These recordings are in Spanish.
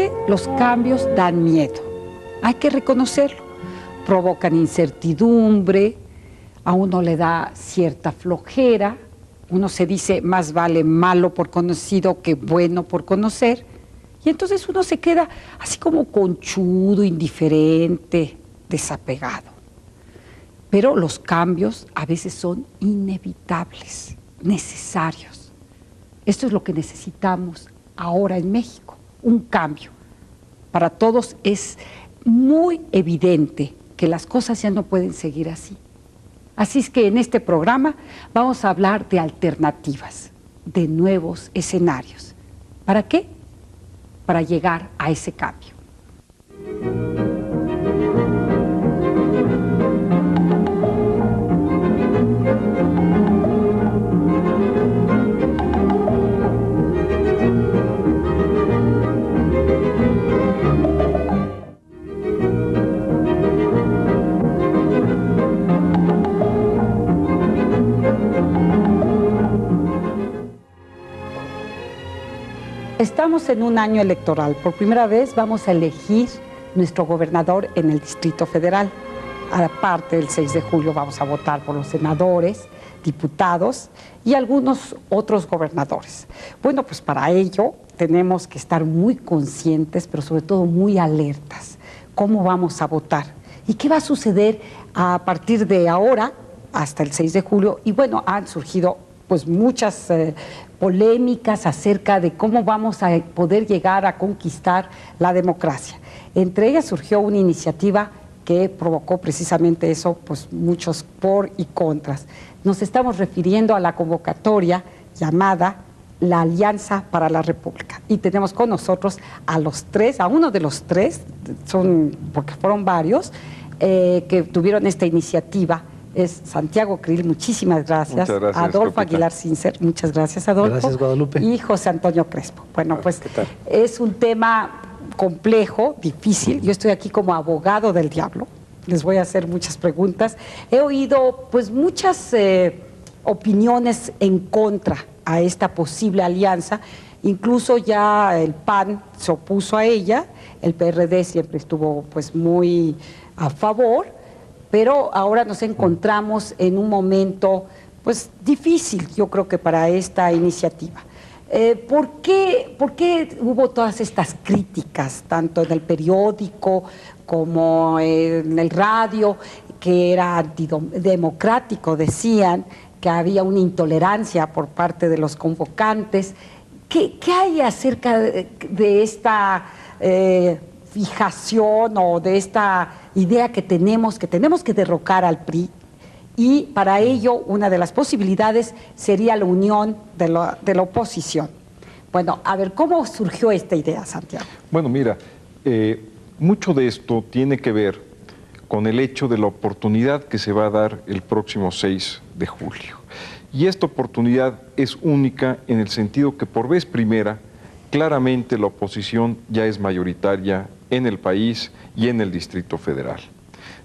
repente los cambios dan miedo, hay que reconocerlo, provocan incertidumbre, a uno le da cierta flojera, uno se dice más vale malo por conocido que bueno por conocer, y entonces uno se queda así como conchudo, indiferente, desapegado. Pero los cambios a veces son inevitables, necesarios. Esto es lo que necesitamos ahora en México, un cambio. Para todos es muy evidente que las cosas ya no pueden seguir así. Así es que en este programa vamos a hablar de alternativas, de nuevos escenarios. ¿Para qué? Para llegar a ese cambio. Estamos en un año electoral. Por primera vez vamos a elegir nuestro gobernador en el Distrito Federal. Aparte del 6 de julio vamos a votar por los senadores, diputados y algunos otros gobernadores. Bueno, pues para ello tenemos que estar muy conscientes, pero sobre todo muy alertas. ¿Cómo vamos a votar? ¿Y qué va a suceder a partir de ahora hasta el 6 de julio? Y bueno, han surgido pues muchas polémicas acerca de cómo vamos a poder llegar a conquistar la democracia. Entre ellas surgió una iniciativa que provocó precisamente eso, pues muchos por y contras. Nos estamos refiriendo a la convocatoria llamada la Alianza para la República. Y tenemos con nosotros a los tres, a uno de los tres, porque fueron varios, que tuvieron esta iniciativa. Es Santiago Krill, muchísimas gracias. Muchas gracias, Adolfo Lupita. Aguilar Sincer, muchas gracias, Adolfo. Gracias, Guadalupe. Y José Antonio Crespo. Bueno, pues es un tema complejo, difícil. Yo estoy aquí como abogado del diablo. Les voy a hacer muchas preguntas. He oído pues muchas opiniones en contra a esta posible alianza. Incluso ya el PAN se opuso a ella, el PRD siempre estuvo pues muy a favor. Pero ahora nos encontramos en un momento pues difícil, yo creo que para esta iniciativa. ¿Por qué hubo todas estas críticas, tanto en el periódico como en el radio, que era antidemocrático, decían que había una intolerancia por parte de los convocantes? ¿Qué hay acerca de esta fijación o de esta idea que tenemos que derrocar al PRI? Y para ello una de las posibilidades sería la unión de la oposición. Bueno, a ver, ¿cómo surgió esta idea, Santiago? Bueno, mira, mucho de esto tiene que ver con el hecho de la oportunidad que se va a dar el próximo 6 de julio. Y esta oportunidad es única en el sentido que por vez primera, claramente la oposición ya es mayoritaria en el país y en el Distrito Federal.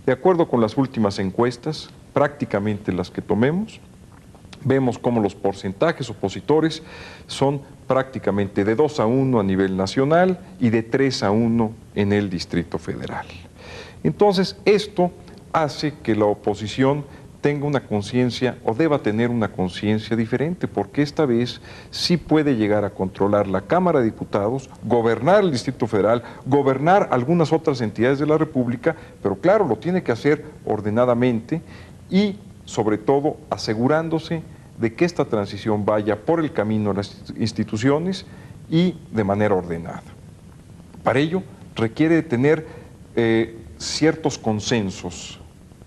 De acuerdo con las últimas encuestas, prácticamente las que tomemos, vemos cómo los porcentajes opositores son prácticamente de 2-1 a nivel nacional y de 3-1 en el Distrito Federal. Entonces, esto hace que la oposición tenga una conciencia o deba tener una conciencia diferente, porque esta vez sí puede llegar a controlar la Cámara de Diputados, gobernar el Distrito Federal, gobernar algunas otras entidades de la República, pero claro, lo tiene que hacer ordenadamente y sobre todo asegurándose de que esta transición vaya por el camino a las instituciones y de manera ordenada. Para ello requiere de tener ciertos consensos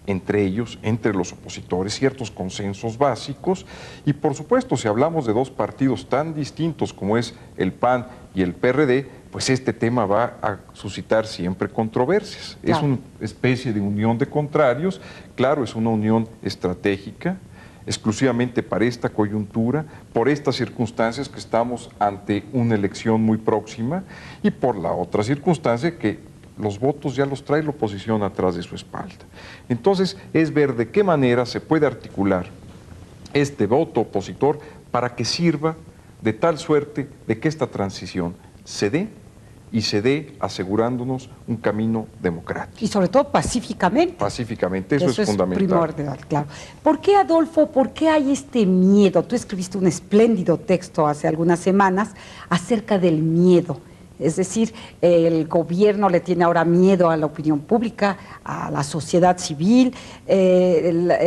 entre ellos, entre los opositores, ciertos consensos básicos y por supuesto si hablamos de dos partidos tan distintos como es el PAN y el PRD, pues este tema va a suscitar siempre controversias. Claro. Es una especie de unión de contrarios, claro, es una unión estratégica, exclusivamente para esta coyuntura, por estas circunstancias que estamos ante una elección muy próxima y por la otra circunstancia que los votos ya los trae la oposición atrás de su espalda. Entonces, es ver de qué manera se puede articular este voto opositor para que sirva de tal suerte de que esta transición se dé y se dé asegurándonos un camino democrático. Y sobre todo pacíficamente. Pacíficamente, eso es fundamental. Primordial, claro. ¿Por qué, Adolfo, por qué hay este miedo? Tú escribiste un espléndido texto hace algunas semanas acerca del miedo. Es decir, el gobierno le tiene ahora miedo a la opinión pública, a la sociedad civil,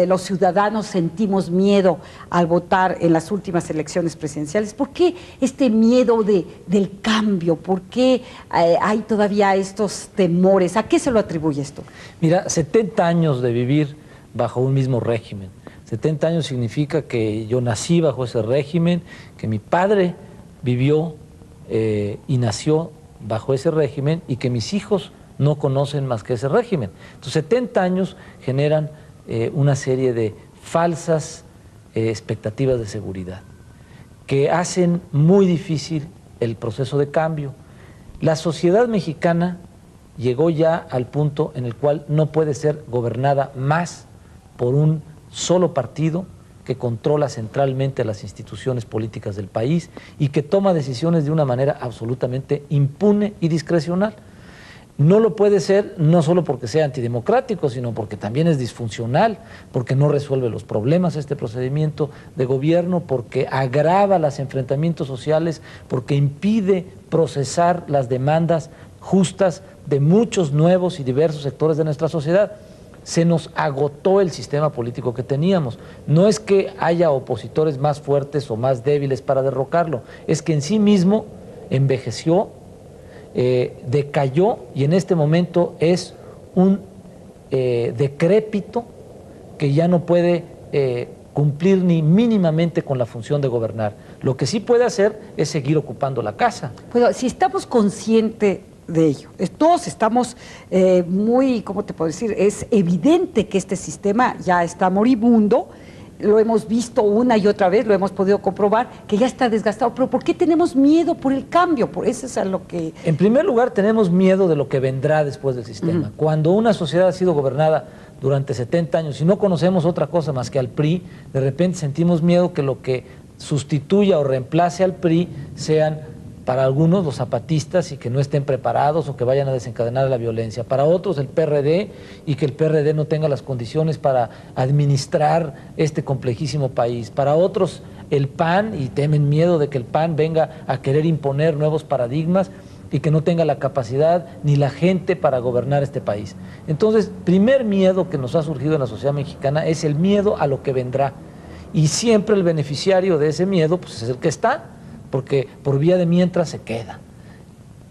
los ciudadanos sentimos miedo al votar en las últimas elecciones presidenciales. ¿Por qué este miedo del cambio? ¿Por qué hay todavía estos temores? ¿A qué se lo atribuye esto? Mira, 70 años de vivir bajo un mismo régimen. 70 años significa que yo nací bajo ese régimen, que mi padre vivió y nació bajo ese régimen y que mis hijos no conocen más que ese régimen. Entonces 70 años generan una serie de falsas expectativas de seguridad que hacen muy difícil el proceso de cambio. La sociedad mexicana llegó ya al punto en el cual no puede ser gobernada más por un solo partido que controla centralmente las instituciones políticas del país y que toma decisiones de una manera absolutamente impune y discrecional. No lo puede ser no solo porque sea antidemocrático, sino porque también es disfuncional, porque no resuelve los problemas este procedimiento de gobierno, porque agrava los enfrentamientos sociales, porque impide procesar las demandas justas de muchos nuevos y diversos sectores de nuestra sociedad. Se nos agotó el sistema político que teníamos. No es que haya opositores más fuertes o más débiles para derrocarlo, es que en sí mismo envejeció, decayó y en este momento es un decrépito que ya no puede cumplir ni mínimamente con la función de gobernar. Lo que sí puede hacer es seguir ocupando la casa. Bueno, si estamos conscientes de ello. Todos estamos muy, ¿cómo te puedo decir? Es evidente que este sistema ya está moribundo, lo hemos visto una y otra vez, lo hemos podido comprobar, que ya está desgastado. Pero ¿por qué tenemos miedo por el cambio? Por eso es a lo que... En primer lugar, tenemos miedo de lo que vendrá después del sistema. Cuando una sociedad ha sido gobernada durante 70 años y no conocemos otra cosa más que al PRI, de repente sentimos miedo que lo que sustituya o reemplace al PRI sean para algunos los zapatistas y que no estén preparados o que vayan a desencadenar la violencia, para otros el PRD y que el PRD no tenga las condiciones para administrar este complejísimo país, para otros el PAN y temen miedo de que el PAN venga a querer imponer nuevos paradigmas y que no tenga la capacidad ni la gente para gobernar este país. Entonces, primer miedo que nos ha surgido en la sociedad mexicana es el miedo a lo que vendrá y siempre el beneficiario de ese miedo pues, es el que está, porque por vía de mientras se queda.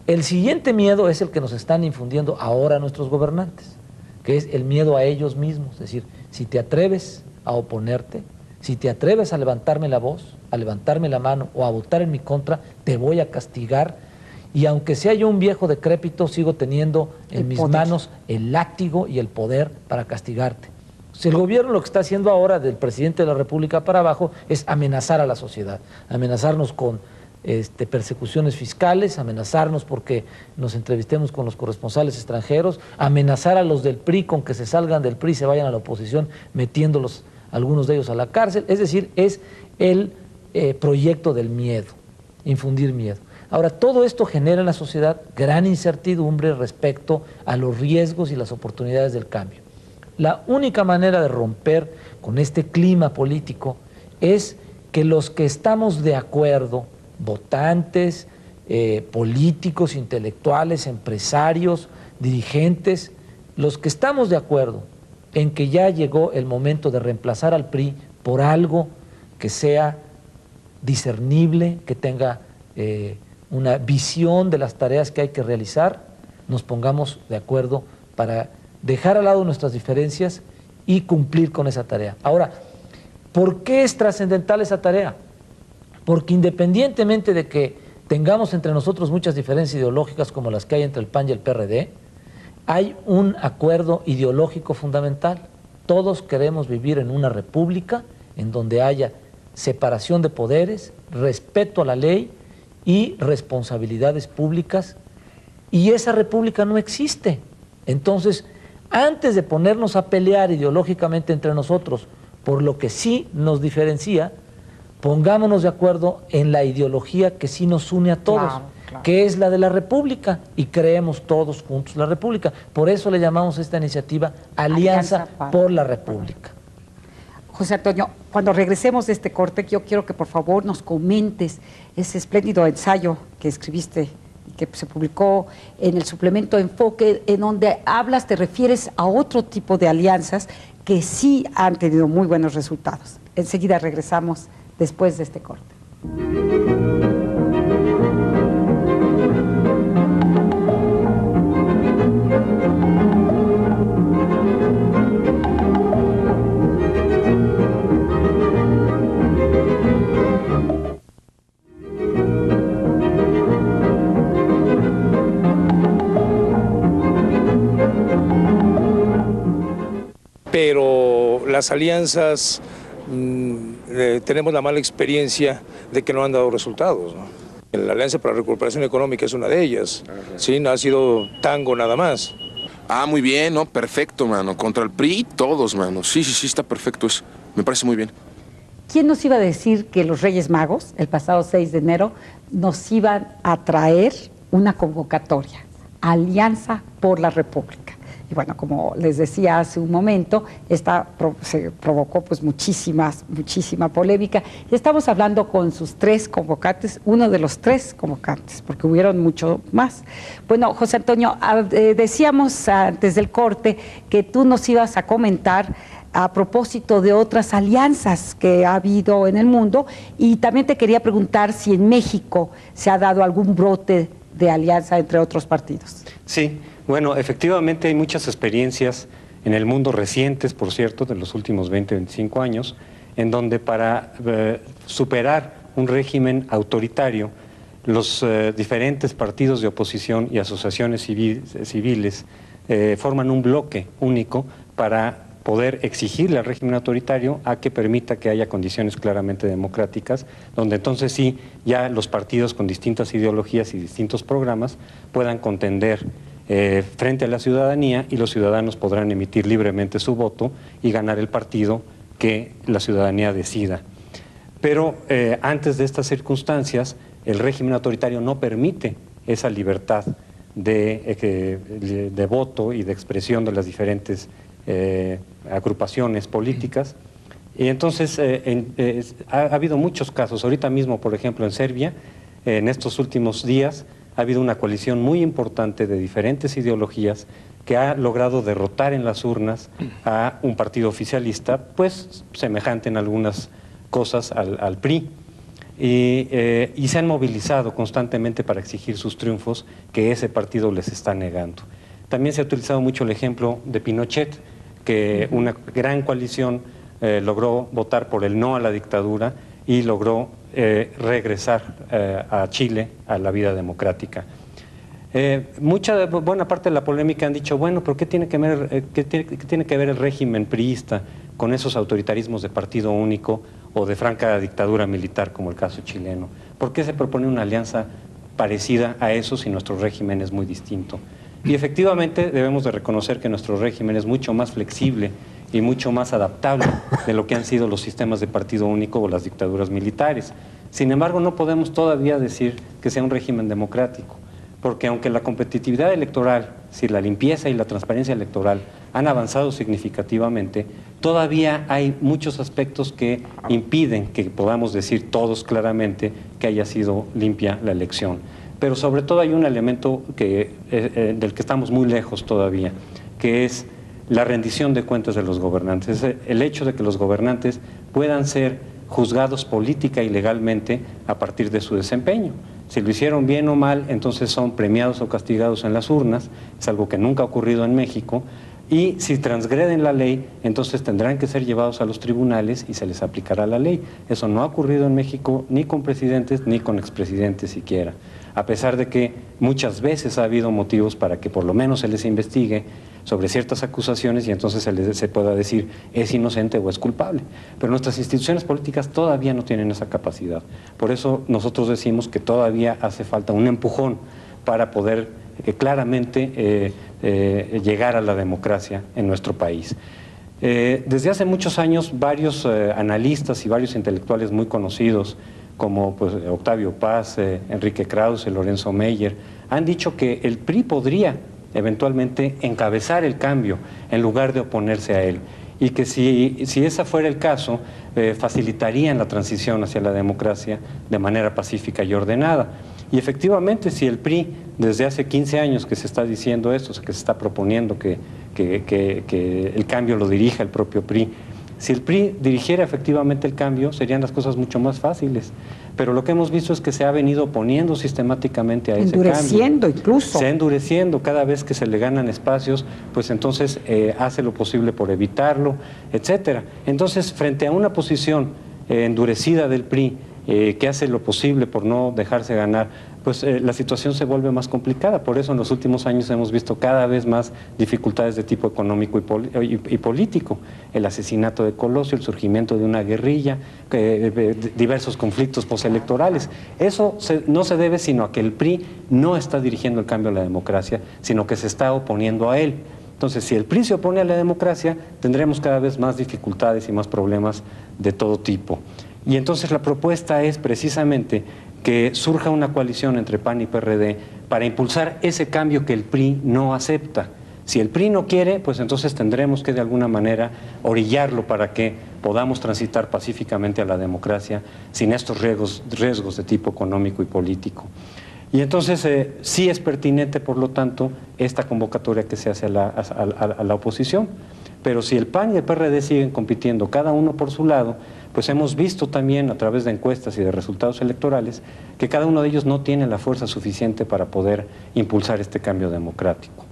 El siguiente miedo es el que nos están infundiendo ahora nuestros gobernantes, que es el miedo a ellos mismos. Es decir, si te atreves a oponerte, si te atreves a levantarme la voz, a levantarme la mano o a votar en mi contra, te voy a castigar. Y aunque sea yo un viejo decrépito, sigo teniendo en mis manos el látigo y el poder para castigarte. Si el gobierno lo que está haciendo ahora del presidente de la República para abajo es amenazar a la sociedad, amenazarnos con persecuciones fiscales, amenazarnos porque nos entrevistemos con los corresponsales extranjeros, amenazar a los del PRI con que se salgan del PRI y se vayan a la oposición metiéndolos, algunos de ellos, a la cárcel. Es decir, es el proyecto del miedo, infundir miedo. Ahora, todo esto genera en la sociedad gran incertidumbre respecto a los riesgos y las oportunidades del cambio. La única manera de romper con este clima político es que los que estamos de acuerdo, votantes, políticos, intelectuales, empresarios, dirigentes, los que estamos de acuerdo en que ya llegó el momento de reemplazar al PRI por algo que sea discernible, que tenga una visión de las tareas que hay que realizar, nos pongamos de acuerdo para dejar al lado nuestras diferencias y cumplir con esa tarea. Ahora, ¿por qué es trascendental esa tarea? Porque independientemente de que tengamos entre nosotros muchas diferencias ideológicas como las que hay entre el PAN y el PRD, hay un acuerdo ideológico fundamental. Todos queremos vivir en una república en donde haya separación de poderes, respeto a la ley y responsabilidades públicas, y esa república no existe. Entonces, antes de ponernos a pelear ideológicamente entre nosotros por lo que sí nos diferencia, pongámonos de acuerdo en la ideología que sí nos une a todos. Claro. Claro. que es la de la República, y creemos todos juntos la República. Por eso le llamamos a esta iniciativa Alianza por la República. José Antonio, cuando regresemos de este corte, yo quiero que por favor nos comentes ese espléndido ensayo que escribiste y que se publicó en el suplemento Enfoque, en donde hablas, te refieres a otro tipo de alianzas que sí han tenido muy buenos resultados. Enseguida regresamos después de este corte. Pero las alianzas, tenemos la mala experiencia de que no han dado resultados, ¿no? La Alianza para la Recuperación Económica es una de ellas. Sí, no ha sido tango nada más. Ah, muy bien, ¿no? Perfecto, mano. Contra el PRI, todos, mano. Sí, está perfecto eso. Me parece muy bien. ¿Quién nos iba a decir que los Reyes Magos, el pasado 6 de enero, nos iban a traer una convocatoria, Alianza por la República? Y bueno, como les decía hace un momento, se provocó pues muchísima polémica. Estamos hablando con sus 3 convocantes, uno de los 3 convocantes, porque hubieron mucho más. Bueno, José Antonio, decíamos antes del corte que tú nos ibas a comentar a propósito de otras alianzas que ha habido en el mundo, y también te quería preguntar si en México se ha dado algún brote de alianza entre otros partidos. Sí. Bueno, efectivamente hay muchas experiencias en el mundo recientes, por cierto, de los últimos 20, 25 años, en donde para superar un régimen autoritario, los diferentes partidos de oposición y asociaciones civiles forman un bloque único para poder exigirle al régimen autoritario a que permita que haya condiciones claramente democráticas, donde entonces sí, ya los partidos con distintas ideologías y distintos programas puedan contender frente a la ciudadanía, y los ciudadanos podrán emitir libremente su voto y ganar el partido que la ciudadanía decida. Pero antes de estas circunstancias, el régimen autoritario no permite esa libertad de voto y de expresión de las diferentes agrupaciones políticas. Y entonces ha habido muchos casos. Ahorita mismo, por ejemplo, en Serbia, en estos últimos días, ha habido una coalición muy importante de diferentes ideologías que ha logrado derrotar en las urnas a un partido oficialista, pues semejante en algunas cosas al PRI. Y se han movilizado constantemente para exigir sus triunfos que ese partido les está negando. También se ha utilizado mucho el ejemplo de Pinochet, que una gran coalición logró votar por el no a la dictadura y logró regresar a Chile a la vida democrática. Buena parte de la polémica han dicho, bueno, pero ¿qué tiene que ver el régimen priista con esos autoritarismos de partido único o de franca dictadura militar como el caso chileno? ¿Por qué se propone una alianza parecida a eso si nuestro régimen es muy distinto? Y efectivamente debemos de reconocer que nuestro régimen es mucho más flexible y mucho más adaptable de lo que han sido los sistemas de partido único o las dictaduras militares. Sin embargo, no podemos todavía decir que sea un régimen democrático, porque aunque la competitividad electoral, si la limpieza y la transparencia electoral han avanzado significativamente, todavía hay muchos aspectos que impiden que podamos decir todos claramente que haya sido limpia la elección. Pero sobre todo hay un elemento del que estamos muy lejos todavía, que es la rendición de cuentas de los gobernantes, es el hecho de que los gobernantes puedan ser juzgados política y legalmente a partir de su desempeño. Si lo hicieron bien o mal, entonces son premiados o castigados en las urnas, es algo que nunca ha ocurrido en México, y si transgreden la ley, entonces tendrán que ser llevados a los tribunales y se les aplicará la ley. Eso no ha ocurrido en México ni con presidentes ni con expresidentes siquiera, a pesar de que muchas veces ha habido motivos para que por lo menos se les investigue sobre ciertas acusaciones y entonces se pueda decir es inocente o es culpable. Pero nuestras instituciones políticas todavía no tienen esa capacidad. Por eso nosotros decimos que todavía hace falta un empujón para poder claramente llegar a la democracia en nuestro país. Desde hace muchos años varios analistas y varios intelectuales muy conocidos como pues, Octavio Paz, Enrique Krause, Lorenzo Meyer, han dicho que el PRI podría eventualmente encabezar el cambio en lugar de oponerse a él, y que si ese fuera el caso, facilitarían la transición hacia la democracia de manera pacífica y ordenada. Y efectivamente, si el PRI, desde hace 15 años que se está diciendo esto, o sea, que se está proponiendo que el cambio lo dirija el propio PRI, si el PRI dirigiera efectivamente el cambio, serían las cosas mucho más fáciles. Pero lo que hemos visto es que se ha venido oponiendo sistemáticamente a ese cambio. Endureciendo incluso. Se ha endureciendo cada vez que se le ganan espacios, pues entonces hace lo posible por evitarlo, etcétera. Entonces, frente a una posición endurecida del PRI, que hace lo posible por no dejarse ganar, pues la situación se vuelve más complicada. Por eso en los últimos años hemos visto cada vez más dificultades de tipo económico y político. El asesinato de Colosio, el surgimiento de una guerrilla, diversos conflictos postelectorales. Eso no se debe sino a que el PRI no está dirigiendo el cambio a la democracia, sino que se está oponiendo a él. Entonces, si el PRI se opone a la democracia, tendremos cada vez más dificultades y más problemas de todo tipo. Y entonces la propuesta es precisamente que surja una coalición entre PAN y PRD para impulsar ese cambio que el PRI no acepta. Si el PRI no quiere, pues entonces tendremos que de alguna manera orillarlo para que podamos transitar pacíficamente a la democracia sin estos riesgos de tipo económico y político. Y entonces sí es pertinente, por lo tanto, esta convocatoria que se hace a la oposición. Pero si el PAN y el PRD siguen compitiendo cada uno por su lado, pues hemos visto también a través de encuestas y de resultados electorales que cada uno de ellos no tiene la fuerza suficiente para poder impulsar este cambio democrático.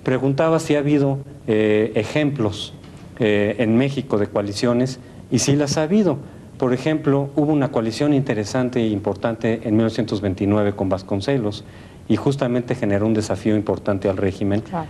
Preguntaba si ha habido ejemplos en México de coaliciones, y sí las ha habido. Por ejemplo, hubo una coalición interesante e importante en 1929 con Vasconcelos, y justamente generó un desafío importante al régimen. Claro.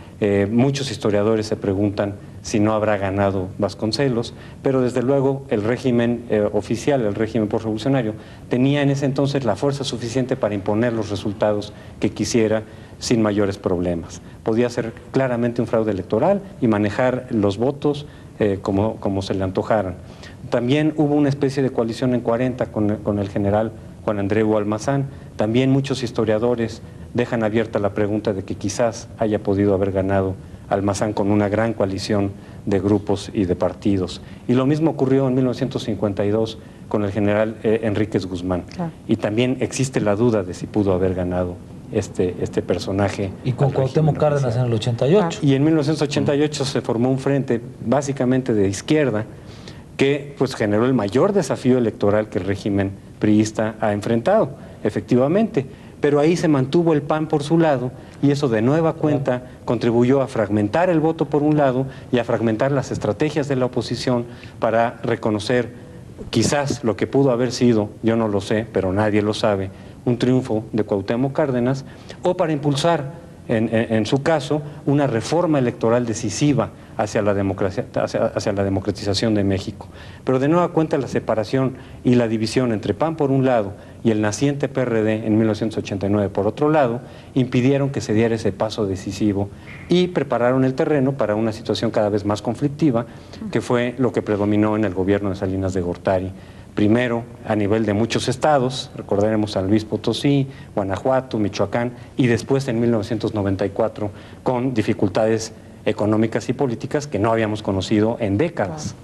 Muchos historiadores se preguntan si no habrá ganado Vasconcelos, pero desde luego el régimen oficial, el régimen postrevolucionario, tenía en ese entonces la fuerza suficiente para imponer los resultados que quisiera sin mayores problemas. Podía ser claramente un fraude electoral y manejar los votos como se le antojaran. También hubo una especie de coalición en 40 con el general Juan Andreu Almazán. También muchos historiadores dejan abierta la pregunta de que quizás haya podido haber ganado Almazán con una gran coalición de grupos y de partidos. Y lo mismo ocurrió en 1952 con el general Enríquez Guzmán. Claro. Y también existe la duda de si pudo haber ganado este personaje. Y con Cuauhtémoc Cárdenas en el 88. Y en 1988 se formó un frente básicamente de izquierda que pues generó el mayor desafío electoral que el régimen priista ha enfrentado, efectivamente. Pero ahí se mantuvo el PAN por su lado, y eso de nueva cuenta contribuyó a fragmentar el voto por un lado y a fragmentar las estrategias de la oposición para reconocer quizás lo que pudo haber sido, yo no lo sé, pero nadie lo sabe, un triunfo de Cuauhtémoc Cárdenas, o para impulsar, en su caso, una reforma electoral decisiva hacia la democratización de México. Pero de nueva cuenta la separación y la división entre PAN por un lado y el naciente PRD en 1989 por otro lado, impidieron que se diera ese paso decisivo y prepararon el terreno para una situación cada vez más conflictiva, que fue lo que predominó en el gobierno de Salinas de Gortari. Primero a nivel de muchos estados, recordaremos San Luis Potosí, Guanajuato, Michoacán, y después en 1994 con dificultades económicas y políticas que no habíamos conocido en décadas.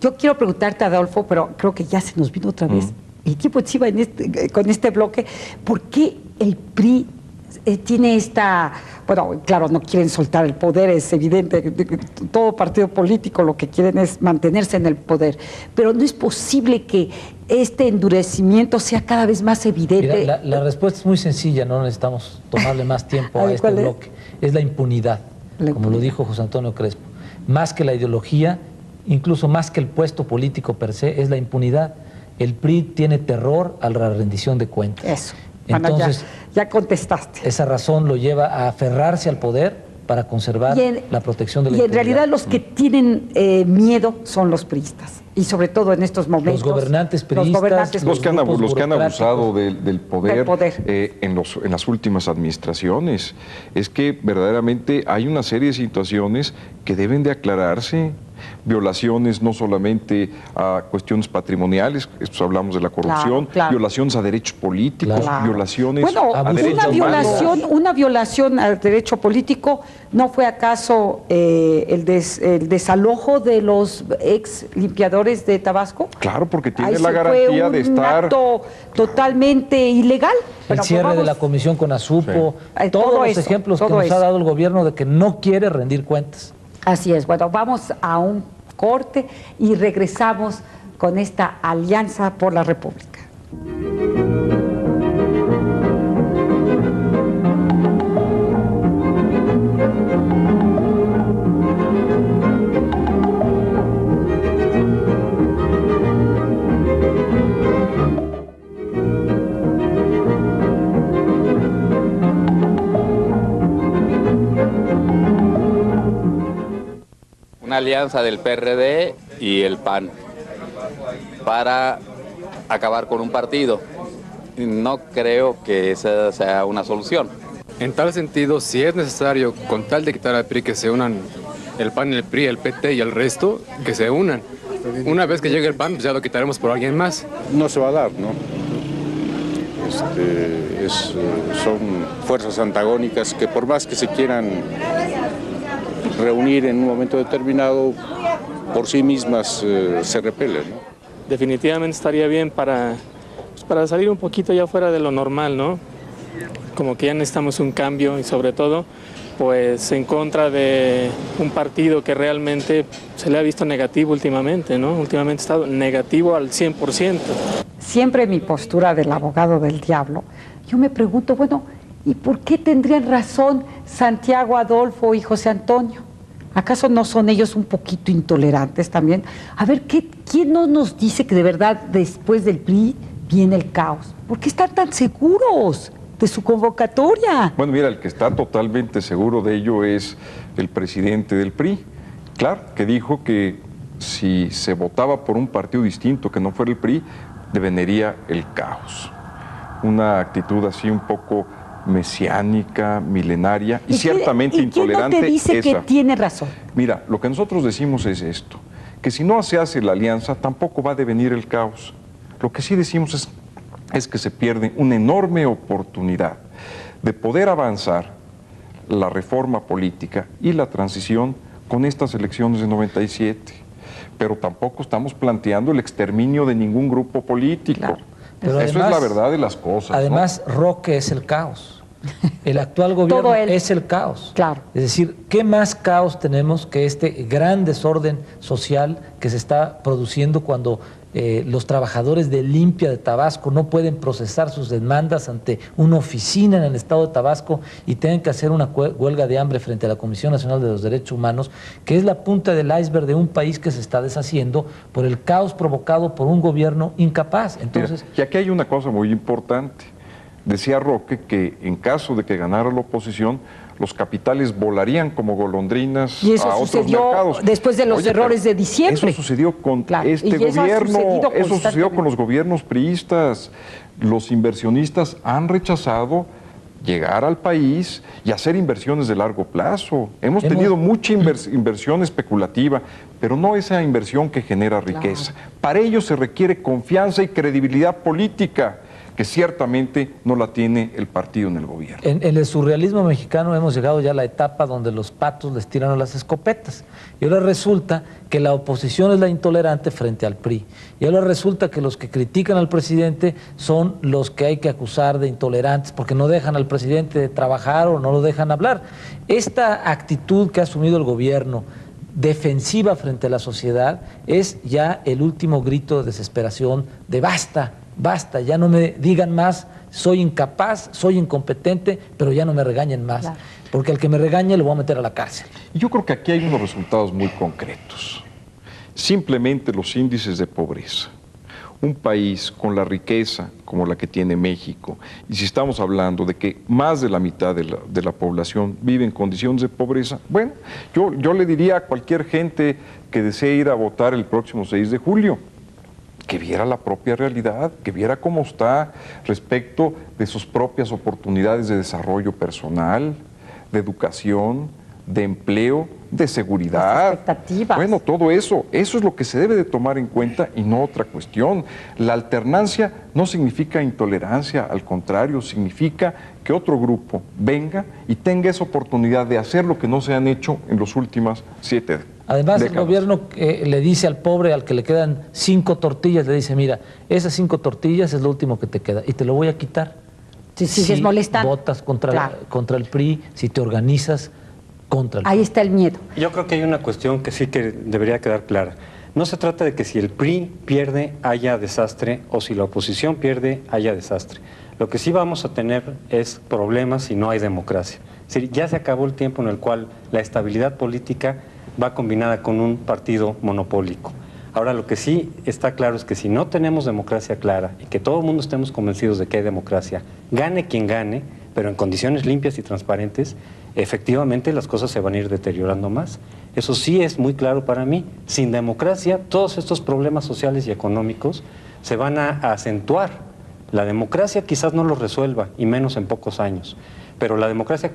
Yo quiero preguntarte, Adolfo, pero creo que ya se nos vino otra vez el tiempo encima con este bloque. ¿Por qué el PRI tiene esta... Bueno, claro, no quieren soltar el poder, es evidente, todo partido político lo que quieren es mantenerse en el poder, pero no es posible que este endurecimiento sea cada vez más evidente. Mira, la respuesta es muy sencilla, no necesitamos tomarle más tiempo a este bloque. Es la impunidad, como lo dijo José Antonio Crespo. Más que la ideología, incluso más que el puesto político per se, es la impunidad. El PRI tiene terror a la rendición de cuentas. Eso. Entonces, ya contestaste. Esa razón lo lleva a aferrarse al poder para conservar la protección de la impunidad. Y en realidad los que tienen miedo son los priistas. Y sobre todo en estos momentos. Los gobernantes priistas. Los que han abusado del poder. En las últimas administraciones. Es que verdaderamente hay una serie de situaciones que deben de aclararse. violaciones no solamente a cuestiones patrimoniales, esto hablamos de la corrupción, violaciones a derechos políticos, violaciones a derechos humanos. Una violación al derecho político, ¿no fue acaso el desalojo de los ex limpiadores de Tabasco? Claro, porque tiene la garantía de estar... Fue un acto totalmente ilegal. El cierre de la comisión con Azupo, todos los ejemplos que nos ha dado el gobierno de que no quiere rendir cuentas. Así es. Bueno, vamos a un corte y regresamos con esta Alianza por la República. Una alianza del PRD y el PAN para acabar con un partido. No creo que esa sea una solución. En tal sentido, si es necesario, con tal de quitar al PRI, que se unan el PAN, el PRI, el PT y el resto, que se unan. Una vez que llegue el PAN, pues ya lo quitaremos por alguien más. No se va a dar, ¿no? Son fuerzas antagónicas que por más que se quieran reunir en un momento determinado, por sí mismas se repelen, ¿no? Definitivamente estaría bien para salir un poquito ya fuera de lo normal, ¿no? Como que ya necesitamos un cambio y sobre todo pues en contra de un partido que realmente se le ha visto negativo últimamente, ¿no? Últimamente ha estado negativo al 100%. Siempre mi postura del abogado del diablo, yo me pregunto, bueno, ¿y por qué tendrían razón Santiago, Adolfo y José Antonio? ¿Acaso no son ellos un poquito intolerantes también? A ver, ¿quién no nos dice que de verdad después del PRI viene el caos? ¿Por qué están tan seguros de su convocatoria? Bueno, mira, el que está totalmente seguro de ello es el presidente del PRI. Claro, que dijo que si se votaba por un partido distinto que no fuera el PRI, deveniría el caos. Una actitud así un poco mesiánica, milenaria y ciertamente intolerante. ¿Y quién no te dice que tiene razón? Mira, lo que nosotros decimos es esto, que si no se hace la alianza, tampoco va a devenir el caos. Lo que sí decimos es que se pierde una enorme oportunidad de poder avanzar la reforma política y la transición con estas elecciones de 97. Pero tampoco estamos planteando el exterminio de ningún grupo político. Claro. Pero eso además, es la verdad de las cosas. Además, ¿no? Roque es el caos. El actual gobierno es el caos. Claro. Es decir, ¿qué más caos tenemos que este gran desorden social que se está produciendo cuando los trabajadores de Limpia de Tabasco no pueden procesar sus demandas ante una oficina en el estado de Tabasco y tienen que hacer una huelga de hambre frente a la Comisión Nacional de los Derechos Humanos, que es la punta del iceberg de un país que se está deshaciendo por el caos provocado por un gobierno incapaz? Entonces, mira, y aquí hay una cosa muy importante. Decía Roque que en caso de que ganara la oposición, los capitales volarían como golondrinas a otros mercados. Después de los errores de diciembre. Eso sucedió con este gobierno, eso sucedió con los gobiernos priistas. Los inversionistas han rechazado llegar al país y hacer inversiones de largo plazo. Hemos tenido mucha inversión especulativa, pero no esa inversión que genera riqueza. Claro. Para ello se requiere confianza y credibilidad política, que ciertamente no la tiene el partido en el gobierno. En el surrealismo mexicano hemos llegado ya a la etapa donde los patos les tiran a las escopetas. Y ahora resulta que la oposición es la intolerante frente al PRI. Y ahora resulta que los que critican al presidente son los que hay que acusar de intolerantes porque no dejan al presidente trabajar o no lo dejan hablar. Esta actitud que ha asumido el gobierno defensiva frente a la sociedad es ya el último grito de desesperación, de basta. Basta, ya no me digan más, soy incapaz, soy incompetente, pero ya no me regañen más, claro. Porque al que me regañe lo voy a meter a la cárcel. Yo creo que aquí hay unos resultados muy concretos. Simplemente los índices de pobreza. Un país con la riqueza como la que tiene México, y si estamos hablando de que más de la mitad de la población vive en condiciones de pobreza, bueno, yo le diría a cualquier gente que desee ir a votar el próximo 6 de julio, que viera la propia realidad, que viera cómo está respecto de sus propias oportunidades de desarrollo personal, de educación, de empleo, de seguridad. Expectativas. Bueno, todo eso es lo que se debe de tomar en cuenta y no otra cuestión. La alternancia no significa intolerancia, al contrario, significa que otro grupo venga y tenga esa oportunidad de hacer lo que no se han hecho en los últimos 7 décadas. Además, el gobierno le dice al pobre, al que le quedan 5 tortillas, le dice, mira, esas 5 tortillas es lo último que te queda y te lo voy a quitar. Si sigues molestando. Votas contra el PRI, si te organizas contra el PRI. Ahí está el miedo. Yo creo que hay una cuestión que sí que debería quedar clara. No se trata de que si el PRI pierde haya desastre o si la oposición pierde haya desastre. Lo que sí vamos a tener es problemas si no hay democracia. Es decir, ya se acabó el tiempo en el cual la estabilidad política va combinada con un partido monopólico. Ahora, lo que sí está claro es que si no tenemos democracia clara y que todo el mundo estemos convencidos de que hay democracia, gane quien gane, pero en condiciones limpias y transparentes, efectivamente las cosas se van a ir deteriorando más. Eso sí es muy claro para mí. Sin democracia, todos estos problemas sociales y económicos se van a acentuar. La democracia quizás no los resuelva, y menos en pocos años, pero la democracia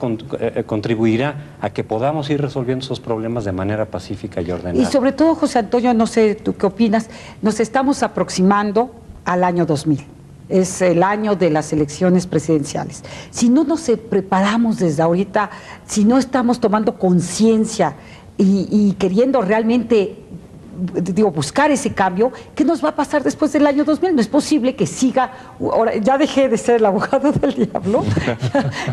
contribuirá a que podamos ir resolviendo esos problemas de manera pacífica y ordenada. Y sobre todo, José Antonio, no sé tú qué opinas, nos estamos aproximando al año 2000. Es el año de las elecciones presidenciales. Si no nos preparamos desde ahorita, si no estamos tomando conciencia y queriendo realmente, buscar ese cambio, ¿qué nos va a pasar después del año 2000? No es posible que siga, ahora ya dejé de ser el abogado del diablo,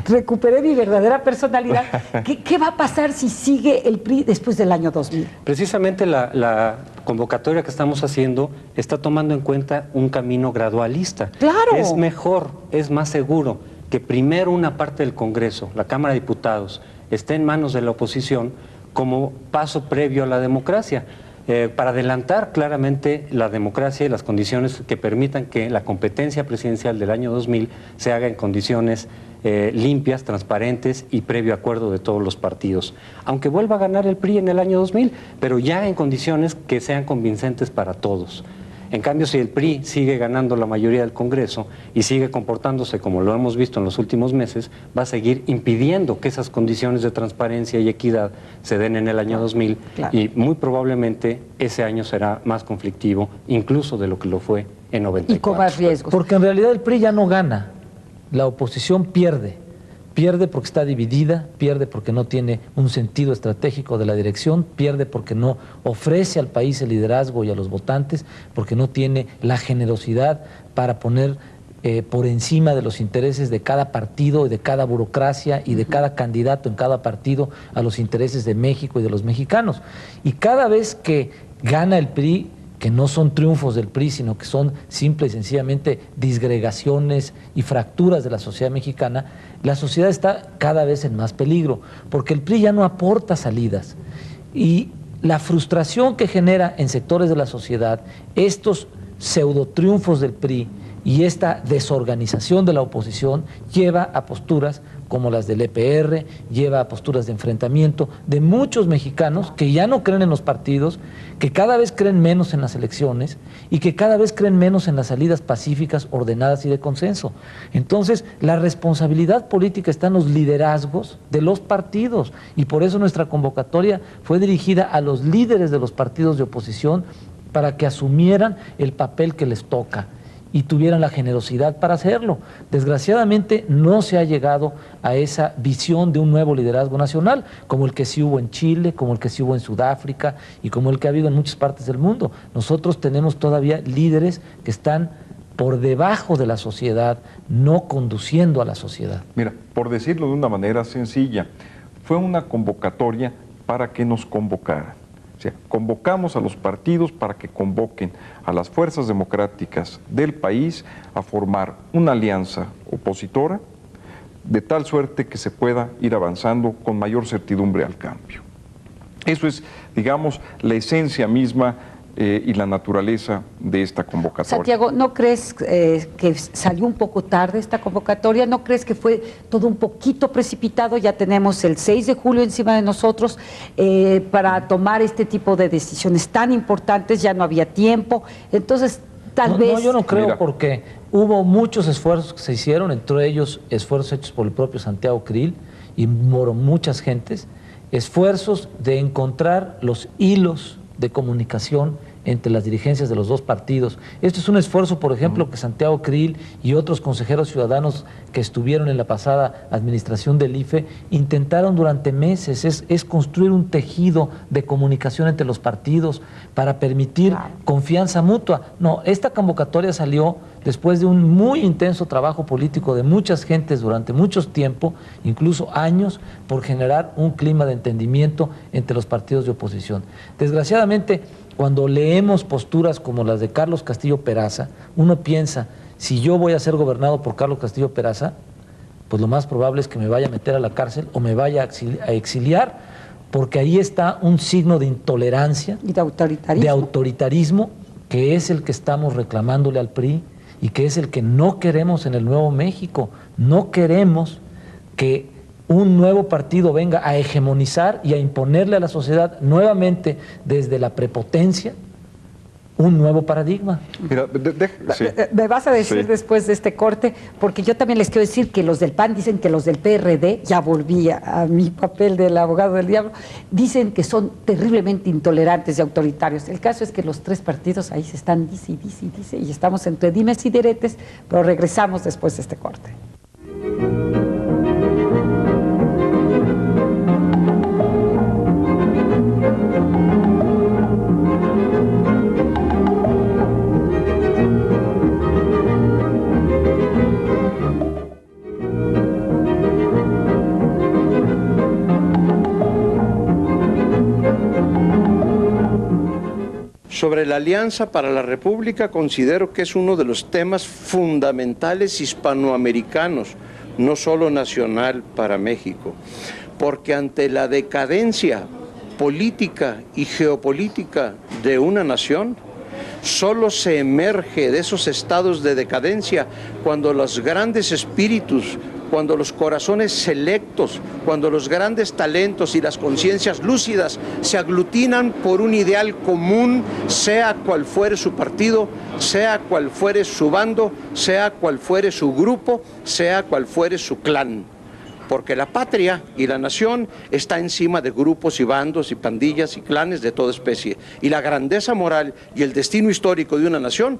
recuperé mi verdadera personalidad. ¿Qué va a pasar si sigue el PRI después del año 2000? Precisamente la convocatoria que estamos haciendo está tomando en cuenta un camino gradualista. ¡Claro! Es mejor, es más seguro que primero una parte del Congreso, la Cámara de Diputados, esté en manos de la oposición como paso previo a la democracia. Para adelantar claramente la democracia y las condiciones que permitan que la competencia presidencial del año 2000 se haga en condiciones limpias, transparentes y previo acuerdo de todos los partidos. Aunque vuelva a ganar el PRI en el año 2000, pero ya en condiciones que sean convincentes para todos. En cambio, si el PRI sigue ganando la mayoría del Congreso y sigue comportándose como lo hemos visto en los últimos meses, va a seguir impidiendo que esas condiciones de transparencia y equidad se den en el año 2000 y muy probablemente ese año será más conflictivo incluso de lo que lo fue en 94. Y con más riesgos. Porque en realidad el PRI ya no gana, la oposición pierde. Pierde porque está dividida, pierde porque no tiene un sentido estratégico de la dirección, pierde porque no ofrece al país el liderazgo y a los votantes, porque no tiene la generosidad para poner por encima de los intereses de cada partido y de cada burocracia y de cada candidato en cada partido a los intereses de México y de los mexicanos. Y cada vez que gana el PRI, que no son triunfos del PRI, sino que son simple y sencillamente disgregaciones y fracturas de la sociedad mexicana, la sociedad está cada vez en más peligro, porque el PRI ya no aporta salidas. Y la frustración que genera en sectores de la sociedad estos pseudotriunfos del PRI y esta desorganización de la oposición lleva a posturas como las del EPR, lleva a posturas de enfrentamiento de muchos mexicanos que ya no creen en los partidos, que cada vez creen menos en las elecciones y que cada vez creen menos en las salidas pacíficas, ordenadas y de consenso. Entonces, la responsabilidad política está en los liderazgos de los partidos y por eso nuestra convocatoria fue dirigida a los líderes de los partidos de oposición para que asumieran el papel que les toca y tuvieran la generosidad para hacerlo. Desgraciadamente no se ha llegado a esa visión de un nuevo liderazgo nacional, como el que sí hubo en Chile, como el que sí hubo en Sudáfrica y como el que ha habido en muchas partes del mundo. Nosotros tenemos todavía líderes que están por debajo de la sociedad, no conduciendo a la sociedad. Mira, por decirlo de una manera sencilla, fue una convocatoria para que nos convocaran. O sea, convocamos a los partidos para que convoquen a las fuerzas democráticas del país a formar una alianza opositora de tal suerte que se pueda ir avanzando con mayor certidumbre al cambio. Eso es, digamos, la esencia misma y la naturaleza de esta convocatoria. Santiago, ¿no crees que salió un poco tarde esta convocatoria? ¿No crees que fue todo un poquito precipitado? Ya tenemos el 6 de julio encima de nosotros para tomar este tipo de decisiones tan importantes, ya no había tiempo, entonces tal vez... No, yo no creo, porque hubo muchos esfuerzos que se hicieron, entre ellos esfuerzos hechos por el propio Santiago Creel y por muchas gentes, esfuerzos de encontrar los hilos de comunicación entre las dirigencias de los dos partidos. Esto es un esfuerzo, por ejemplo, que Santiago Krill y otros consejeros ciudadanos que estuvieron en la pasada administración del IFE intentaron durante meses, es construir un tejido de comunicación entre los partidos para permitir confianza mutua. No, esta convocatoria salió después de un muy intenso trabajo político de muchas gentes durante mucho tiempo, incluso años, por generar un clima de entendimiento entre los partidos de oposición. Desgraciadamente, cuando leemos posturas como las de Carlos Castillo Peraza, uno piensa, si yo voy a ser gobernado por Carlos Castillo Peraza, pues lo más probable es que me vaya a meter a la cárcel o me vaya a exiliar, porque ahí está un signo de intolerancia y de autoritarismo, que es el que estamos reclamándole al PRI y que es el que no queremos en el Nuevo México. No queremos que un nuevo partido venga a hegemonizar y a imponerle a la sociedad nuevamente desde la prepotencia un nuevo paradigma. Mira, me vas a decir después de este corte, porque yo también les quiero decir que los del PAN dicen que los del PRD, ya volví a mi papel del abogado del diablo, dicen que son terriblemente intolerantes y autoritarios. El caso es que los tres partidos ahí se están dice, y estamos entre dimes y diretes, pero regresamos después de este corte. Sobre la Alianza para la República, considero que es uno de los temas fundamentales hispanoamericanos, no solo nacional para México, porque ante la decadencia política y geopolítica de una nación, solo se emerge de esos estados de decadencia cuando los grandes espíritus, cuando los corazones selectos, cuando los grandes talentos y las conciencias lúcidas se aglutinan por un ideal común, sea cual fuere su partido, sea cual fuere su bando, sea cual fuere su grupo, sea cual fuere su clan. Porque la patria y la nación está encima de grupos y bandos y pandillas y clanes de toda especie. Y la grandeza moral y el destino histórico de una nación,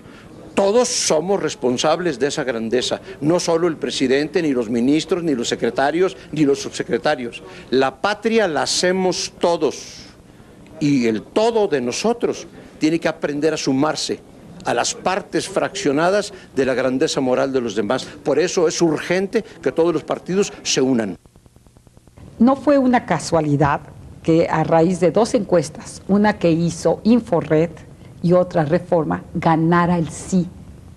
todos somos responsables de esa grandeza, no solo el presidente, ni los ministros, ni los secretarios, ni los subsecretarios. La patria la hacemos todos y el todo de nosotros tiene que aprender a sumarse a las partes fraccionadas de la grandeza moral de los demás. Por eso es urgente que todos los partidos se unan. No fue una casualidad que a raíz de dos encuestas, una que hizo Inforred y otra Reforma, ganara el sí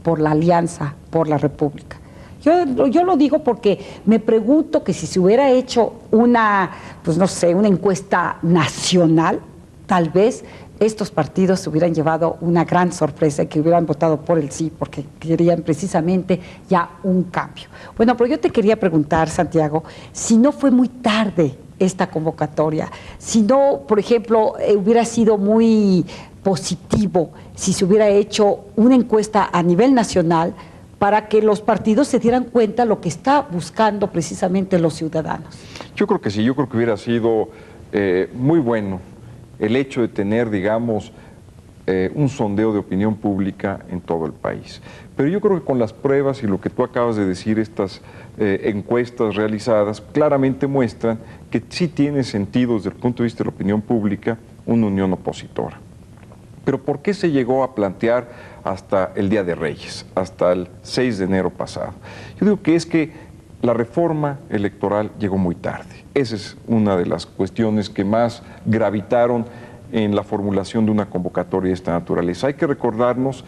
por la Alianza por la República. Yo lo digo porque me pregunto que si se hubiera hecho una, pues no sé, una encuesta nacional, tal vez estos partidos se hubieran llevado una gran sorpresa y que hubieran votado por el sí, porque querían precisamente ya un cambio. Bueno, pero yo te quería preguntar, Santiago, si no fue muy tarde esta convocatoria, si no, por ejemplo, hubiera sido muy positivo si se hubiera hecho una encuesta a nivel nacional para que los partidos se dieran cuenta de lo que está buscando precisamente los ciudadanos. Yo creo que sí, yo creo que hubiera sido muy bueno el hecho de tener, digamos, un sondeo de opinión pública en todo el país. Pero yo creo que con las pruebas y lo que tú acabas de decir, estas encuestas realizadas, claramente muestran que sí tiene sentido desde el punto de vista de la opinión pública una unión opositora. Pero ¿por qué se llegó a plantear hasta el Día de Reyes, hasta el 6 de enero pasado? Yo digo que es que la reforma electoral llegó muy tarde. Esa es una de las cuestiones que más gravitaron en la formulación de una convocatoria de esta naturaleza. Hay que recordarnos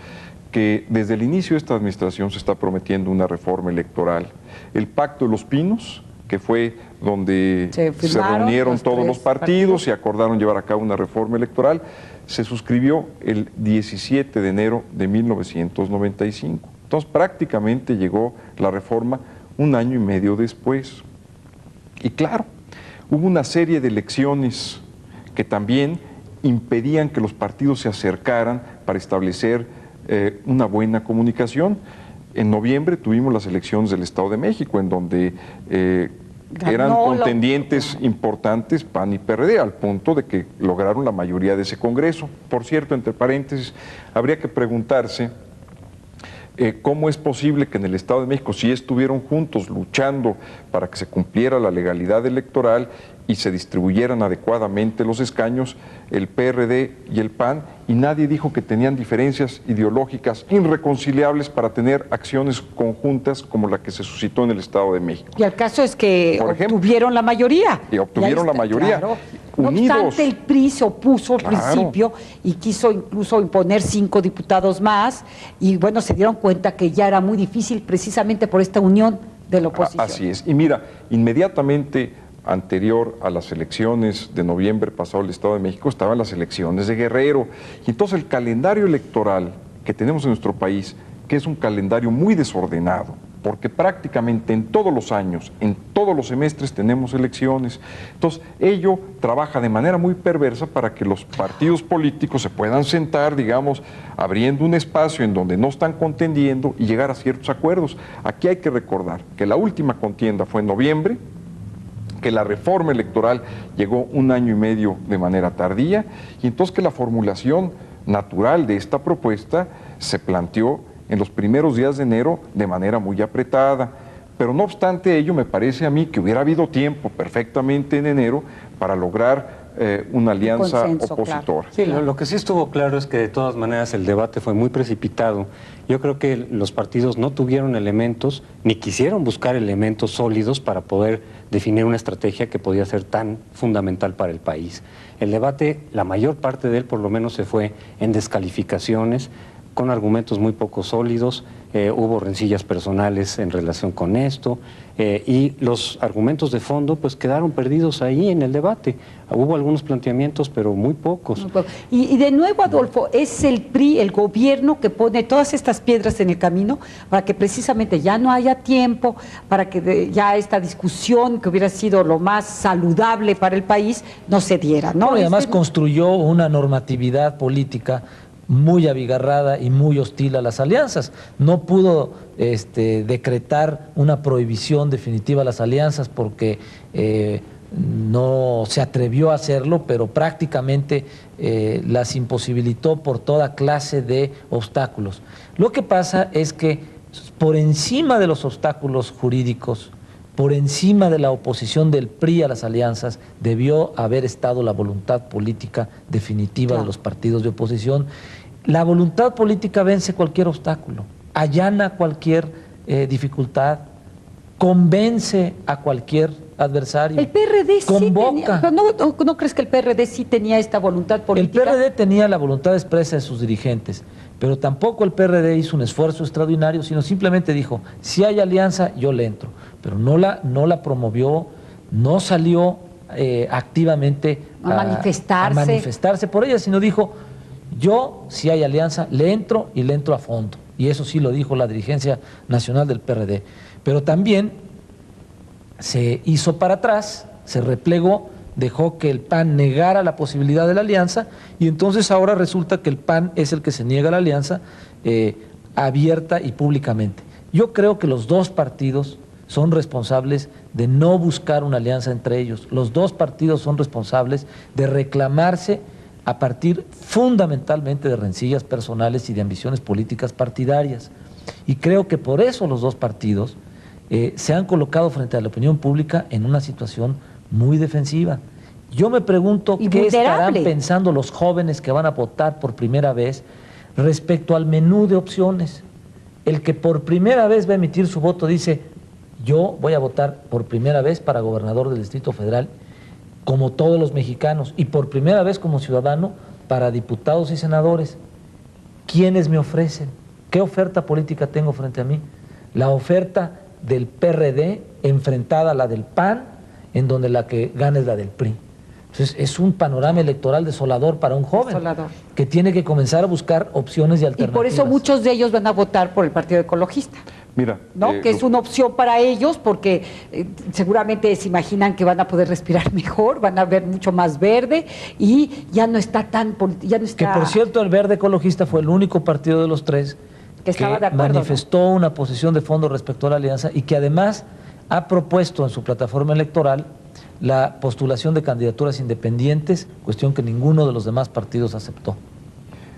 que desde el inicio de esta administración se está prometiendo una reforma electoral. El Pacto de los Pinos, que fue donde se reunieron todos los partidos y acordaron llevar a cabo una reforma electoral, se suscribió el 17 de enero de 1995. Entonces prácticamente llegó la reforma un año y medio después. Y claro, hubo una serie de elecciones que también impedían que los partidos se acercaran para establecer una buena comunicación. En noviembre tuvimos las elecciones del Estado de México, en donde eran contendientes importantes PAN y PRD, al punto de que lograron la mayoría de ese Congreso. Por cierto, entre paréntesis, habría que preguntarse cómo es posible que en el Estado de México, si estuvieron juntos luchando para que se cumpliera la legalidad electoral y se distribuyeran adecuadamente los escaños, el PRD y el PAN, y nadie dijo que tenían diferencias ideológicas irreconciliables para tener acciones conjuntas como la que se suscitó en el Estado de México. Y el caso es que obtuvieron la mayoría. Y obtuvieron la mayoría. Claro. Unidos. No obstante, el PRI se opuso al principio y quiso incluso imponer 5 diputados más, y bueno, se dieron cuenta que ya era muy difícil precisamente por esta unión de la oposición. Así es. Y mira, inmediatamente anterior a las elecciones de noviembre pasado del Estado de México estaban las elecciones de Guerrero. Y entonces el calendario electoral que tenemos en nuestro país, que es un calendario muy desordenado, porque prácticamente en todos los años, en todos los semestres tenemos elecciones. Entonces, ello trabaja de manera muy perversa para que los partidos políticos se puedan sentar, digamos, abriendo un espacio en donde no están contendiendo y llegar a ciertos acuerdos. Aquí hay que recordar que la última contienda fue en noviembre, que la reforma electoral llegó 1 año y medio de manera tardía, y entonces que la formulación natural de esta propuesta se planteó en los primeros días de enero de manera muy apretada. Pero no obstante ello, me parece a mí que hubiera habido tiempo perfectamente en enero para lograr una alianza opositora. Claro. Sí, lo que sí estuvo claro es que de todas maneras el debate fue muy precipitado. Yo creo que los partidos no tuvieron elementos, ni quisieron buscar elementos sólidos para poder definir una estrategia que podía ser tan fundamental para el país. El debate, la mayor parte de él por lo menos se fue en descalificaciones, con argumentos muy poco sólidos, hubo rencillas personales en relación con esto, y los argumentos de fondo pues quedaron perdidos ahí en el debate. Hubo algunos planteamientos, pero muy pocos. Y de nuevo, Adolfo, es el PRI, el gobierno, que pone todas estas piedras en el camino para que precisamente ya no haya tiempo, para que ya esta discusión que hubiera sido lo más saludable para el país no se diera, ¿no? Y además construyó una normatividad política muy abigarrada y muy hostil a las alianzas. No pudo decretar una prohibición definitiva a las alianzas porque no se atrevió a hacerlo, pero prácticamente las imposibilitó por toda clase de obstáculos. Lo que pasa es que por encima de los obstáculos jurídicos, por encima de la oposición del PRI a las alianzas, debió haber estado la voluntad política definitiva de los partidos de oposición. La voluntad política vence cualquier obstáculo, allana cualquier dificultad, convence a cualquier adversario. El PRD convoca. Sí tenía, ¿no crees que el PRD sí tenía esta voluntad política? El PRD tenía la voluntad expresa de sus dirigentes, pero tampoco el PRD hizo un esfuerzo extraordinario, sino simplemente dijo, si hay alianza, yo le entro. Pero no la promovió, no salió activamente a manifestarse por ella, sino dijo, yo, si hay alianza, le entro y le entro a fondo. Y eso sí lo dijo la dirigencia nacional del PRD. Pero también se hizo para atrás, se replegó, dejó que el PAN negara la posibilidad de la alianza, y entonces ahora resulta que el PAN es el que se niega a la alianza abierta y públicamente. Yo creo que los dos partidos son responsables de no buscar una alianza entre ellos. Los dos partidos son responsables de reclamarse a partir fundamentalmente de rencillas personales y de ambiciones políticas partidarias. Y creo que por eso los dos partidos se han colocado frente a la opinión pública en una situación muy defensiva. Yo me pregunto qué estarán pensando los jóvenes que van a votar por primera vez respecto al menú de opciones. El que por primera vez va a emitir su voto dice, yo voy a votar por primera vez para gobernador del Distrito Federal, como todos los mexicanos, y por primera vez como ciudadano para diputados y senadores. ¿Quiénes me ofrecen? ¿Qué oferta política tengo frente a mí? La oferta del PRD enfrentada a la del PAN, en donde la que gana es la del PRI. Entonces es un panorama electoral desolador para un joven que tiene que comenzar a buscar opciones y alternativas. Y por eso muchos de ellos van a votar por el Partido Ecologista. Mira, ¿no? Que es una opción para ellos porque seguramente se imaginan que van a poder respirar mejor, van a ver mucho más verde y ya no está tan... Que por cierto, el Verde Ecologista fue el único partido de los tres que estaba de acuerdo, manifestó una posición de fondo respecto a la alianza y que además ha propuesto en su plataforma electoral la postulación de candidaturas independientes, cuestión que ninguno de los demás partidos aceptó.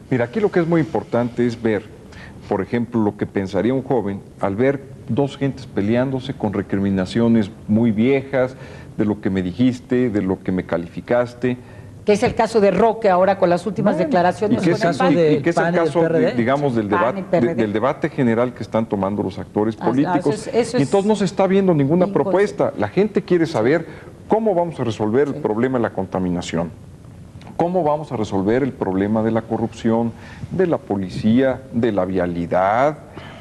Mira, aquí lo que es muy importante es ver, por ejemplo, lo que pensaría un joven al ver dos gentes peleándose con recriminaciones muy viejas de lo que me dijiste, de lo que me calificaste. Que es el caso de Roque ahora con las últimas declaraciones. Y que es el caso, digamos, del PAN debate general que están tomando los actores políticos. Eso y entonces no se está viendo ninguna propuesta. La gente quiere saber cómo vamos a resolver el problema de la contaminación, cómo vamos a resolver el problema de la corrupción, de la policía, de la vialidad,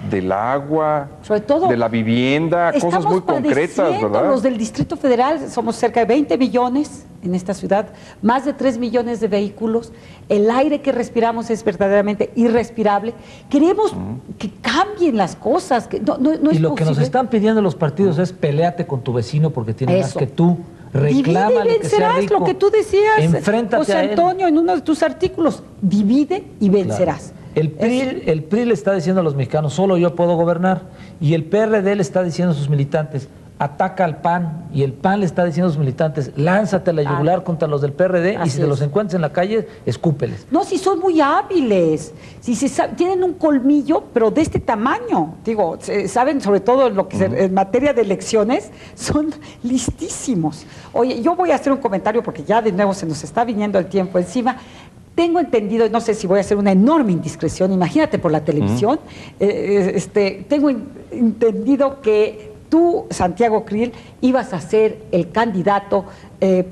del agua, sobre todo, de la vivienda, cosas muy concretas, ¿verdad? Los del Distrito Federal, somos cerca de 20 millones en esta ciudad, más de 3 millones de vehículos, el aire que respiramos es verdaderamente irrespirable. Queremos que cambien las cosas, que no y lo que nos están pidiendo los partidos es peleate con tu vecino porque tiene más que tú. Reclama divide y vencerás, lo que tú decías, enfréntate José Antonio, en uno de tus artículos, divide y vencerás. Claro. El PRI le está diciendo a los mexicanos, solo yo puedo gobernar, y el PRD le está diciendo a sus militantes, ataca al PAN, y el PAN le está diciendo a sus militantes, lánzate a la yugular contra los del PRD, y si te los encuentras en la calle, escúpeles. No, si son muy hábiles, si tienen un colmillo, pero de este tamaño, digo, saben sobre todo en lo que en materia de elecciones, son listísimos. Oye, yo voy a hacer un comentario porque ya de nuevo se nos está viniendo el tiempo encima. Tengo entendido, no sé si voy a hacer una enorme indiscreción, imagínate por la televisión, tengo entendido que tú, Santiago Krill, ibas a ser el candidato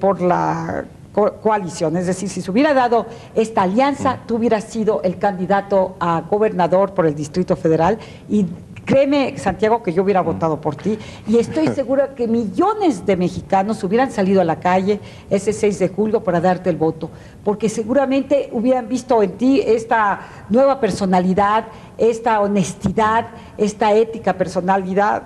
por la coalición, es decir, si se hubiera dado esta alianza, tú hubieras sido el candidato a gobernador por el Distrito Federal y créeme, Santiago, que yo hubiera votado por ti y estoy segura que millones de mexicanos hubieran salido a la calle ese 6 de julio para darte el voto, porque seguramente hubieran visto en ti esta nueva personalidad, esta honestidad, esta ética personalidad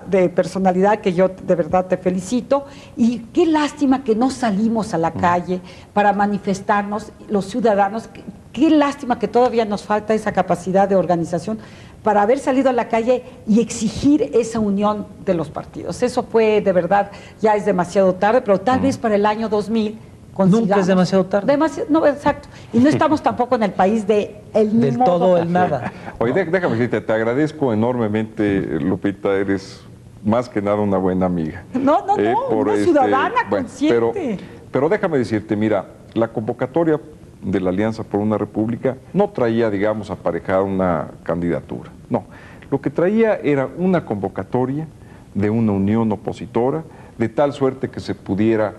que yo de verdad te felicito. Y qué lástima que no salimos a la calle para manifestarnos los ciudadanos, qué lástima que todavía nos falta esa capacidad de organización para haber salido a la calle y exigir esa unión de los partidos. Eso fue, de verdad, ya es demasiado tarde, pero tal vez para el año 2000 consigamos. Nunca es demasiado tarde. No, exacto. Y no estamos tampoco en el país del mismo todo el nada. Oye, déjame decirte, te agradezco enormemente, Lupita, eres más que nada una buena amiga. No, una ciudadana consciente. Pero déjame decirte, mira, la convocatoria de la Alianza por una República no traía, digamos, aparejada una candidatura. No, lo que traía era una convocatoria de una unión opositora, de tal suerte que se pudiera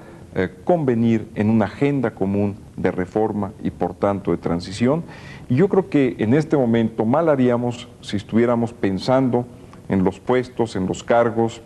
convenir en una agenda común de reforma y por tanto de transición. Y yo creo que en este momento mal haríamos si estuviéramos pensando en los puestos, en los cargos,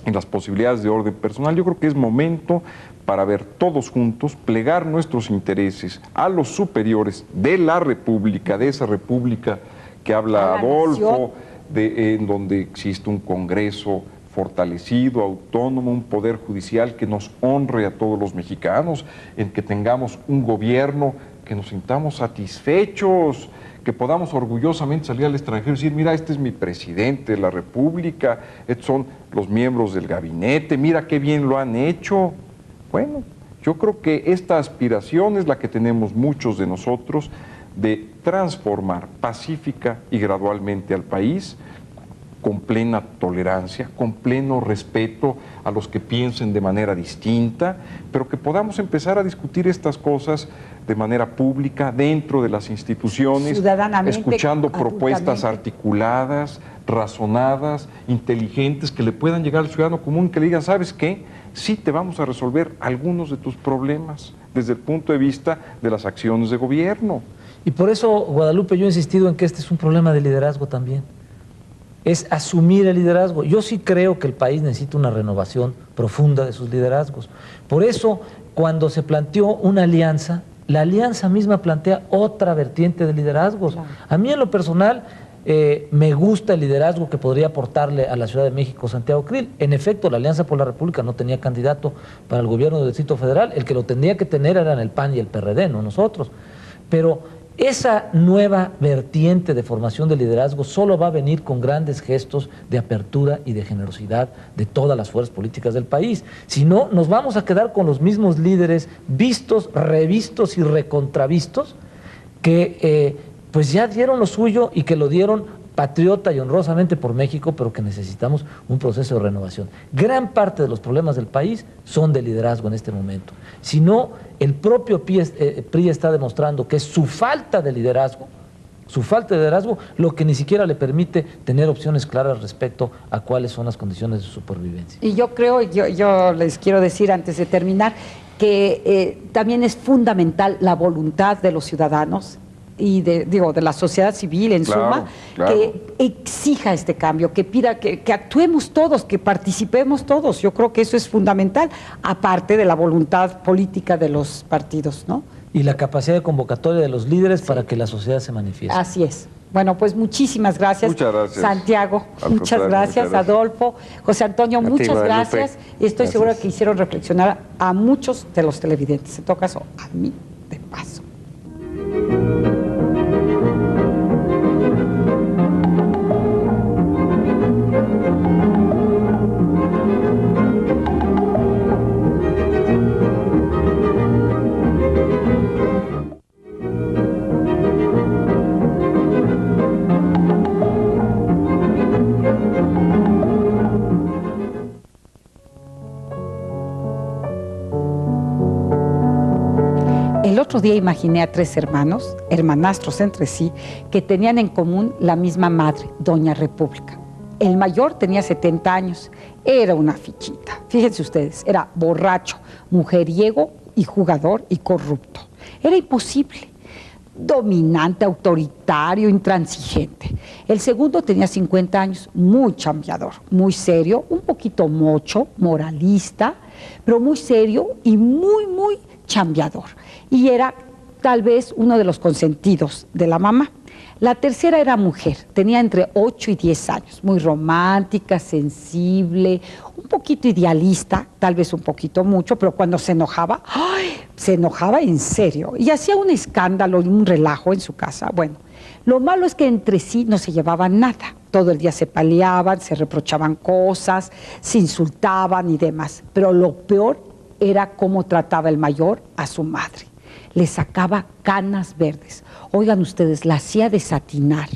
en las posibilidades de orden personal. Yo creo que es momento para ver todos juntos, plegar nuestros intereses a los superiores de la República, de esa República que habla Adolfo, en donde existe un Congreso fortalecido, autónomo, un poder judicial que nos honre a todos los mexicanos, en que tengamos un gobierno que nos sintamos satisfechos, que podamos orgullosamente salir al extranjero y decir, mira, este es mi presidente de la República, estos son los miembros del gabinete, mira qué bien lo han hecho. Bueno, yo creo que esta aspiración es la que tenemos muchos de nosotros de transformar pacífica y gradualmente al país con plena tolerancia, con pleno respeto a los que piensen de manera distinta, pero que podamos empezar a discutir estas cosas de manera pública, dentro de las instituciones, escuchando propuestas articuladas, razonadas, inteligentes, que le puedan llegar al ciudadano común, que le digan, ¿sabes qué? Sí te vamos a resolver algunos de tus problemas desde el punto de vista de las acciones de gobierno. Y por eso, Guadalupe, yo he insistido en que este es un problema de liderazgo también. Es asumir el liderazgo. Yo sí creo que el país necesita una renovación profunda de sus liderazgos. Por eso, cuando se planteó una alianza, la alianza misma plantea otra vertiente de liderazgos. Claro. A mí en lo personal me gusta el liderazgo que podría aportarle a la Ciudad de México Santiago Krill. En efecto, la Alianza por la República no tenía candidato para el gobierno del Distrito Federal. El que lo tendría que tener eran el PAN y el PRD, no nosotros. Pero Esa nueva vertiente de formación de liderazgo solo va a venir con grandes gestos de apertura y de generosidad de todas las fuerzas políticas del país. Si no, nos vamos a quedar con los mismos líderes vistos, revistos y recontravistos que pues ya dieron lo suyo y que lo dieron patriota y honrosamente por México, pero que necesitamos un proceso de renovación. Gran parte de los problemas del país son de liderazgo en este momento. Si no, el propio PRI está demostrando que es su falta de liderazgo lo que ni siquiera le permite tener opciones claras respecto a cuáles son las condiciones de supervivencia. Y yo creo, yo les quiero decir antes de terminar, que también es fundamental la voluntad de los ciudadanos y de la sociedad civil en suma, que exija este cambio, que pida que actuemos todos, que participemos todos. Yo creo que eso es fundamental, aparte de la voluntad política de los partidos, ¿no? Y la capacidad de convocatoria de los líderes para que la sociedad se manifieste. Así es. Bueno, pues muchísimas gracias. Muchas gracias. Santiago, muchas gracias. Adolfo, José Antonio, muchas gracias. Y estoy segura que hicieron reflexionar a muchos de los televidentes, en todo caso, a mí de paso. El otro día imaginé a 3 hermanos, hermanastros entre sí, que tenían en común la misma madre, Doña República. El mayor tenía 70 años, era una fichita. Fíjense ustedes, era borracho, mujeriego y jugador y corrupto. Era imposible. Dominante, autoritario, intransigente. El segundo tenía 50 años, muy chambeador, muy serio, un poquito mocho, moralista, pero muy serio y muy chambeador. Y era tal vez uno de los consentidos de la mamá. La tercera era mujer, tenía entre 8 y 10 años, muy romántica, sensible, un poquito idealista, tal vez un poquito mucho, pero cuando se enojaba, se enojaba en serio y hacía un escándalo y un relajo en su casa. Bueno, lo malo es que entre sí no se llevaban nada, todo el día se peleaban, se reprochaban cosas, se insultaban y demás, pero lo peor era cómo trataba el mayor a su madre. Le sacaba canas verdes. Oigan ustedes, la hacía desatinar.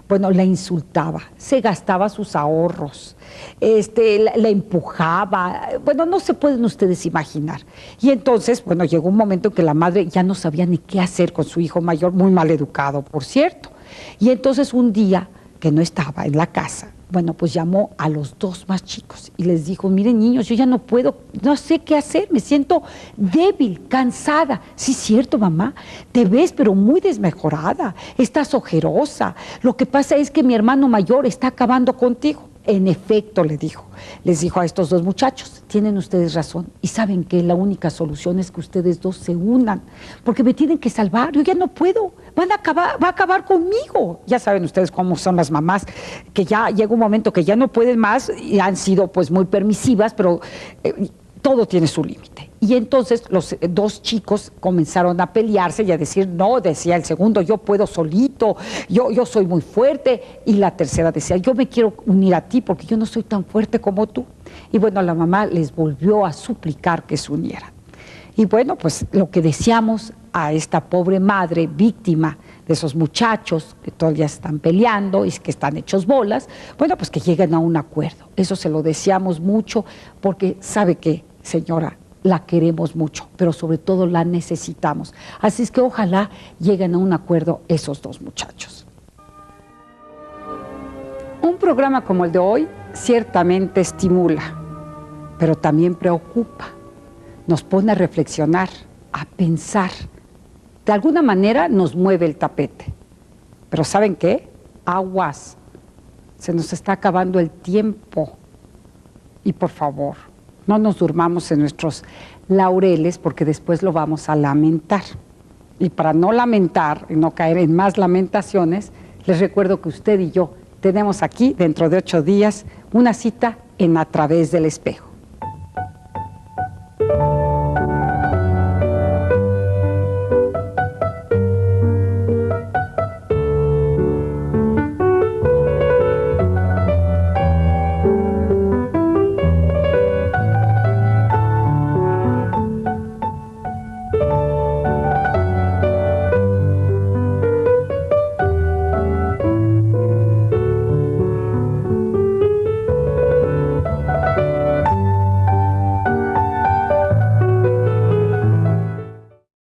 Bueno, la insultaba, se gastaba sus ahorros, la empujaba. Bueno, no se pueden ustedes imaginar. Y entonces, bueno, llegó un momento en que la madre ya no sabía ni qué hacer con su hijo mayor, muy mal educado, por cierto. Y entonces un día que no estaba en la casa, bueno, pues llamó a los 2 más chicos y les dijo, miren niños, yo ya no puedo, no sé qué hacer, me siento débil, cansada. Sí, cierto, mamá, te ves pero muy desmejorada, estás ojerosa. Lo que pasa es que mi hermano mayor está acabando contigo. En efecto, les dijo a estos 2 muchachos, tienen ustedes razón, y saben que la única solución es que ustedes 2 se unan, porque me tienen que salvar, yo ya no puedo, va a acabar conmigo. Ya saben ustedes cómo son las mamás, que ya llega un momento que ya no pueden más, y han sido pues muy permisivas, pero todo tiene su límite. Y entonces los 2 chicos comenzaron a pelearse y a decir, no, decía el segundo, yo puedo solito, yo soy muy fuerte. Y la tercera decía, yo me quiero unir a ti porque yo no soy tan fuerte como tú. Y bueno, la mamá les volvió a suplicar que se unieran. Y bueno, pues lo que deseamos a esta pobre madre víctima de esos muchachos que todavía están peleando y que están hechos bolas, bueno, pues que lleguen a un acuerdo. Eso se lo deseamos mucho porque sabe que, señora, la queremos mucho, pero sobre todo la necesitamos. Así es que ojalá lleguen a un acuerdo esos 2 muchachos. Un programa como el de hoy ciertamente estimula, pero también preocupa. Nos pone a reflexionar, a pensar. De alguna manera nos mueve el tapete. Pero ¿saben qué? Aguas. Se nos está acabando el tiempo. Y por favor, no nos durmamos en nuestros laureles porque después lo vamos a lamentar. Y para no lamentar y no caer en más lamentaciones, les recuerdo que usted y yo tenemos aquí, dentro de 8 días, una cita en A Través del Espejo.